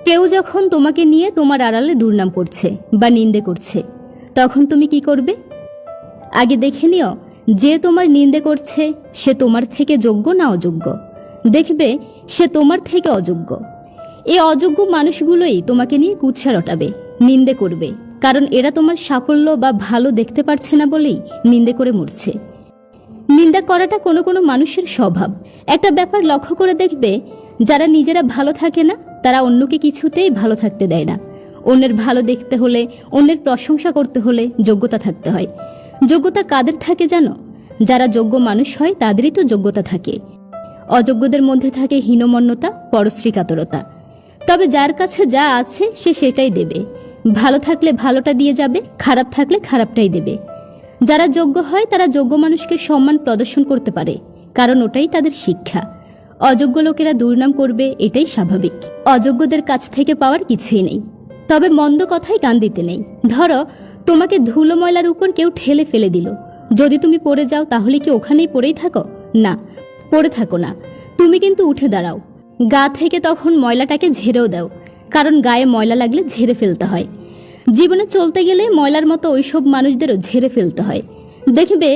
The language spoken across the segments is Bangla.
কেউ যখন তোমাকে নিয়ে তোমার আড়ালে দুর্নাম করছে বা নিন্দে করছে, তখন তুমি কি করবে? আগে দেখে নিও যে তোমার নিন্দে করছে সে তোমার থেকে যোগ্য না অযোগ্য। দেখবে সে তোমার থেকে অযোগ্য। এই অযোগ্য মানুষগুলোই তোমাকে নিয়ে কুৎসা রটাবে, নিন্দে করবে, কারণ এরা তোমার সাফল্য বা ভালো দেখতে পারছে না বলেই নিন্দে করে মরছে। নিন্দা করাটা কোনো কোনো মানুষের স্বভাব। একটা ব্যাপার লক্ষ্য করে দেখবে, যারা নিজেরা ভালো থাকে না তারা অন্যকে কিছুতেই ভালো থাকতে দেয় না। অন্যের ভালো দেখতে হলে, অন্যের প্রশংসা করতে হলে যোগ্যতা থাকতে হয়। যোগ্যতা কাদের থাকে জানো? যারা যোগ্য মানুষ হয় তাদেরই তো যোগ্যতা থাকে। অযোগ্যদের মধ্যে থাকে হীনমন্যতা, পরশ্রী কাতরতা। তবে যার কাছে যা আছে সে সেটাই দেবে। ভালো থাকলে ভালোটা দিয়ে যাবে, খারাপ থাকলে খারাপটাই দেবে। যারা যোগ্য হয় তারা যোগ্য মানুষকে সম্মান প্রদর্শন করতে পারে, কারণ ওটাই তাদের শিক্ষা। অযোগ্য লোকেরা দুর্নাম করবে, এটাই স্বাভাবিক। অযোগ্যদের কাছ থেকে পাওয়ার কিছুই নেই। তবে মন্দ কথায় কান দিতে নেই। ধরো তোমাকে ধুলো ময়লার উপর কেউ ঠেলে ফেলে দিল, যদি তুমি পড়ে যাও তাহলে কি ওখানেই পড়েই থাকো? না, পড়ে থাকো না, তুমি কিন্তু উঠে দাঁড়াও। গা থেকে তখন ময়লাটাকে ঝেড়েও দাও, কারণ গায়ে ময়লা লাগলে ঝেড়ে ফেলতে হয়। জীবনে চলতে গেলে ময়লার মতো ওইসব মানুষদেরও ঝেড়ে ফেলতে হয়। দেখবে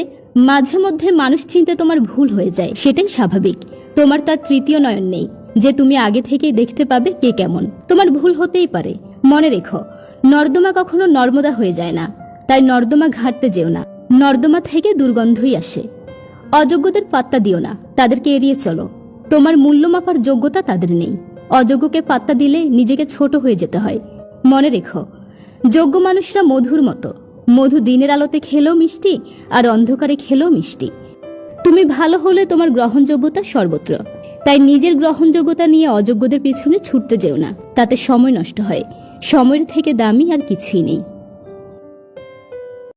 মাঝে মধ্যে মানুষ চিনতে তোমার ভুল হয়ে যায়, সেটাই স্বাভাবিক। তোমার তার তৃতীয় নয়ন নেই যে তুমি আগে থেকেই দেখতে পাবে কে কেমন। তোমার ভুল হতেই পারে। মনে রেখো, নর্দমা কখনো নর্মদা হয়ে যায় না, তাই নর্দমা ঘাটতে যেও না। নর্দমা থেকে দুর্গন্ধই আসে। অযোগ্যদের পাত্তা দিও না, তাদেরকে এড়িয়ে চলো। তোমার মূল্য মাপার যোগ্যতা তাদের নেই। অযোগ্যকে পাত্তা দিলে নিজেকে ছোট হয়ে যেতে হয়। মনে রেখো, যোগ্য মানুষরা মধুর মতো। মধু দিনের আলোতে খেলেও মিষ্টি, আর অন্ধকারে খেলেও মিষ্টি। তুমি ভালো হলে তোমার গ্রহণযোগ্যতা সর্বত্র। তাই নিজের গ্রহণযোগ্যতা নিয়ে অযোগ্যদের পিছনে ছুটতে যেও না, তাতে সময় নষ্ট হয়। সময়ের থেকে দামি আর কিছুই নেই।